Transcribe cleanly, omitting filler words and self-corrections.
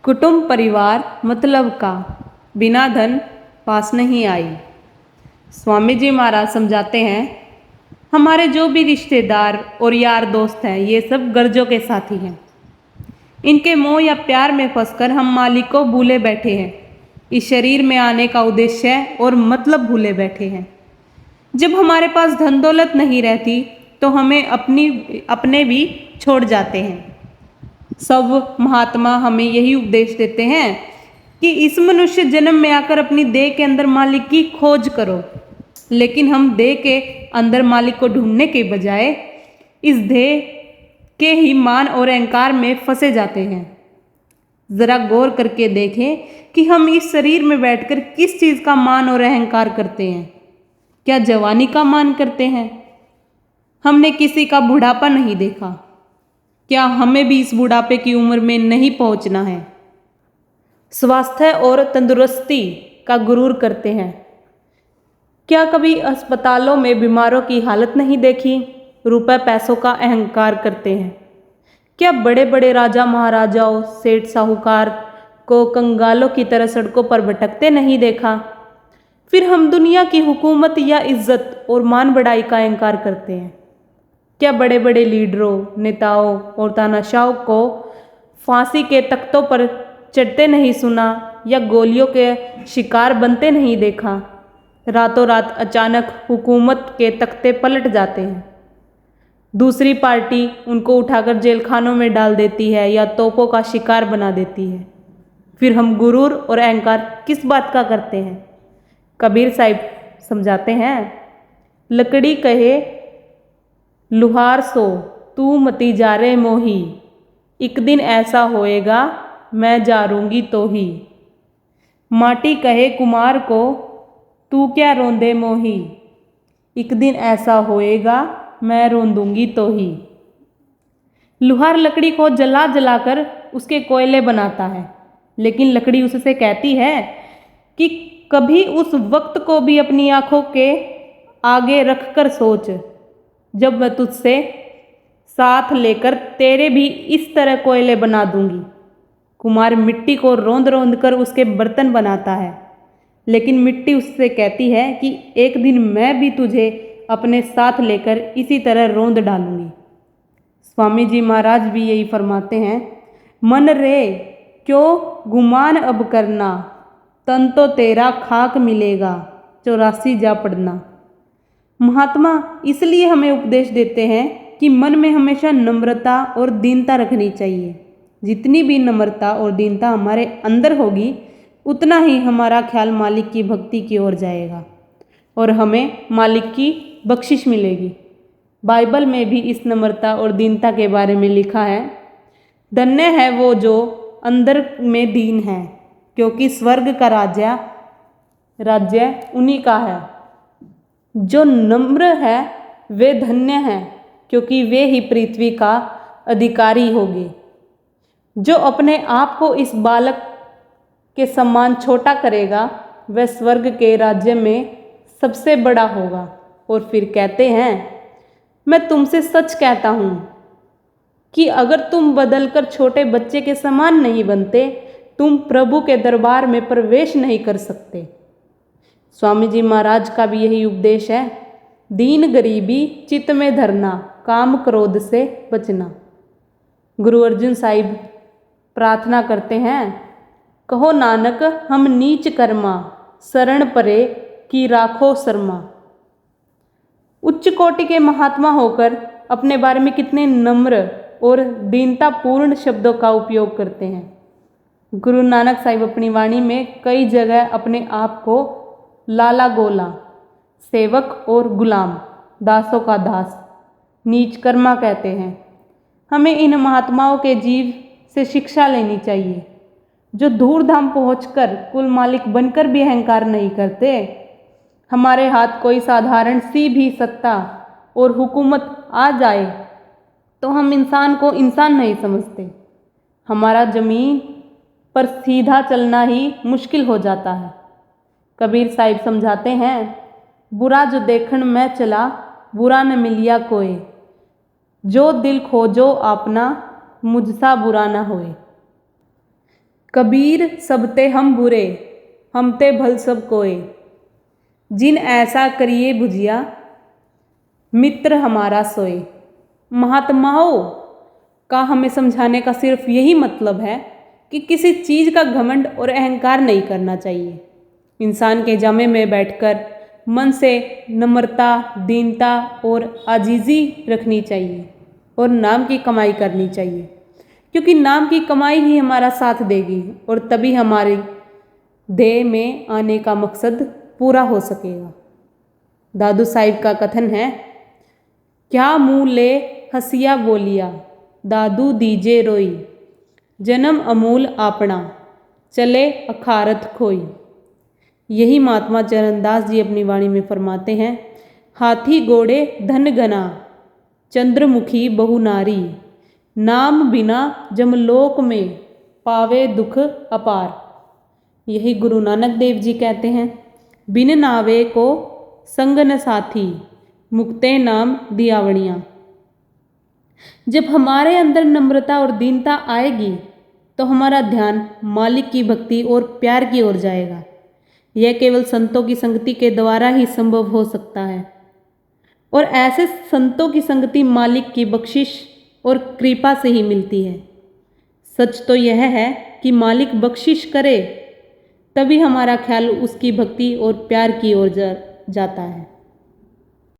कुटुंब परिवार मतलब का बिना धन पास नहीं आई। स्वामी जी महाराज समझाते हैं, हमारे जो भी रिश्तेदार और यार दोस्त हैं ये सब गर्जों के साथी हैं। इनके मोह या प्यार में फंसकर हम मालिक को भूले बैठे हैं। इस शरीर में आने का उद्देश्य और मतलब भूले बैठे हैं। जब हमारे पास धन दौलत नहीं रहती तो हमें अपने भी छोड़ जाते हैं। सब महात्मा हमें यही उपदेश देते हैं कि इस मनुष्य जन्म में आकर अपनी देह के अंदर मालिक की खोज करो। लेकिन हम देह के अंदर मालिक को ढूंढने के बजाय इस देह के ही मान और अहंकार में फंसे जाते हैं। जरा गौर करके देखें कि हम इस शरीर में बैठकर किस चीज का मान और अहंकार करते हैं। क्या जवानी का मान करते हैं? हमने किसी का बुढ़ापा नहीं देखा। क्या हमें भी इस बुढ़ापे की उम्र में नहीं पहुंचना है? स्वास्थ्य और तंदुरुस्ती का गुरूर करते हैं। क्या कभी अस्पतालों में बीमारों की हालत नहीं देखी? रुपए पैसों का अहंकार करते हैं। क्या बड़े बड़े राजा महाराजाओं सेठ साहूकार को कंगालों की तरह सड़कों पर भटकते नहीं देखा? फिर हम दुनिया की हुकूमत या इज्जत और मान बढ़ाई का अहंकार करते हैं। क्या बड़े बड़े लीडरों नेताओं और तानाशाहों को फांसी के तख्तों पर चढ़ते नहीं सुना या गोलियों के शिकार बनते नहीं देखा? रातों रात अचानक हुकूमत के तख्ते पलट जाते हैं। दूसरी पार्टी उनको उठाकर जेल खानों में डाल देती है या तोपों का शिकार बना देती है। फिर हम गुरूर और अहंकार किस बात का करते हैं? कबीर साहिब समझाते हैं, लकड़ी कहे लुहार सो तू मती जा रे मोही, एक दिन ऐसा होएगा मैं जारूंगी तो ही। माटी कहे कुमार को तू क्या रोंदे मोही, एक दिन ऐसा होएगा मैं रोंदूंगी तो ही। लुहार लकड़ी को जला जलाकर उसके कोयले बनाता है, लेकिन लकड़ी उससे कहती है कि कभी उस वक्त को भी अपनी आंखों के आगे रखकर सोच जब मैं तुझसे साथ लेकर तेरे भी इस तरह कोयले बना दूंगी। कुमार मिट्टी को रोंद रोंद कर उसके बर्तन बनाता है, लेकिन मिट्टी उससे कहती है कि एक दिन मैं भी तुझे अपने साथ लेकर इसी तरह रोंद डालूंगी। स्वामी जी महाराज भी यही फरमाते हैं, मन रे क्यों गुमान अब करना, तन तो तेरा खाक मिलेगा 84 जा पड़ना। महात्मा इसलिए हमें उपदेश देते हैं कि मन में हमेशा नम्रता और दीनता रखनी चाहिए। जितनी भी नम्रता और दीनता हमारे अंदर होगी उतना ही हमारा ख्याल मालिक की भक्ति की ओर जाएगा और हमें मालिक की बख्शिश मिलेगी। बाइबल में भी इस नम्रता और दीनता के बारे में लिखा है, धन्य है वो जो अंदर में दीन है, क्योंकि स्वर्ग का राज्य उन्हीं का है। जो नम्र है वे धन्य हैं, क्योंकि वे ही पृथ्वी का अधिकारी होंगे। जो अपने आप को इस बालक के समान छोटा करेगा वह स्वर्ग के राज्य में सबसे बड़ा होगा। और फिर कहते हैं, मैं तुमसे सच कहता हूँ कि अगर तुम बदलकर छोटे बच्चे के समान नहीं बनते तुम प्रभु के दरबार में प्रवेश नहीं कर सकते। स्वामी जी महाराज का भी यही उपदेश है, दीन गरीबी चित्त में धरना, काम क्रोध से बचना। गुरु अर्जुन साहिब प्रार्थना करते हैं, कहो नानक हम नीच कर्मा, शरण परे की राखो शर्मा। उच्च कोटि के महात्मा होकर अपने बारे में कितने नम्र और दीनतापूर्ण शब्दों का उपयोग करते हैं। गुरु नानक साहिब अपनी वाणी में कई जगह अपने आप को लाला गोला, सेवक और गुलाम, दासों का दास, नीच कर्मा कहते हैं। हमें इन महात्माओं के जीव से शिक्षा लेनी चाहिए, जो धूर धाम पहुँचकर कुल मालिक बनकर भी अहंकार नहीं करते। हमारे हाथ कोई साधारण सी भी सत्ता और हुकूमत आ जाए तो हम इंसान को इंसान नहीं समझते। हमारा जमीन पर सीधा चलना ही मुश्किल हो जाता है। कबीर साहिब समझाते हैं, बुरा जो देखण मैं चला बुरा न मिलिया कोई, जो दिल खोजो अपना मुझसा बुरा न होए। कबीर सबते हम बुरे, हम ते भल सब कोय। जिन ऐसा करिए बुझिया, मित्र हमारा सोए। महात्माओं का हमें समझाने का सिर्फ यही मतलब है कि किसी चीज़ का घमंड और अहंकार नहीं करना चाहिए। इंसान के जामे में बैठकर मन से नम्रता, दीनता और आजीजी रखनी चाहिए और नाम की कमाई करनी चाहिए, क्योंकि नाम की कमाई ही हमारा साथ देगी और तभी हमारी ध्येय में आने का मकसद पूरा हो सकेगा। दादू साहिब का कथन है, क्या मुँह ले हसिया बोलिया, दादू दीजे रोई। जन्म अमूल आपना, चले अखारत खोई। यही महात्मा चरणदास जी अपनी वाणी में फरमाते हैं, हाथी घोड़े धन गना, चंद्रमुखी बहु नारी। नाम बिना जमलोक में, पावे दुख अपार। यही गुरु नानक देव जी कहते हैं, बिन नावे को संग न साथी, मुक्ते नाम दियावणियाँ। जब हमारे अंदर नम्रता और दीनता आएगी तो हमारा ध्यान मालिक की भक्ति और प्यार की ओर जाएगा। यह केवल संतों की संगति के द्वारा ही संभव हो सकता है और ऐसे संतों की संगति मालिक की बख्शिश और कृपा से ही मिलती है। सच तो यह है कि मालिक बख्शिश करे तभी हमारा ख्याल उसकी भक्ति और प्यार की ओर जाता है।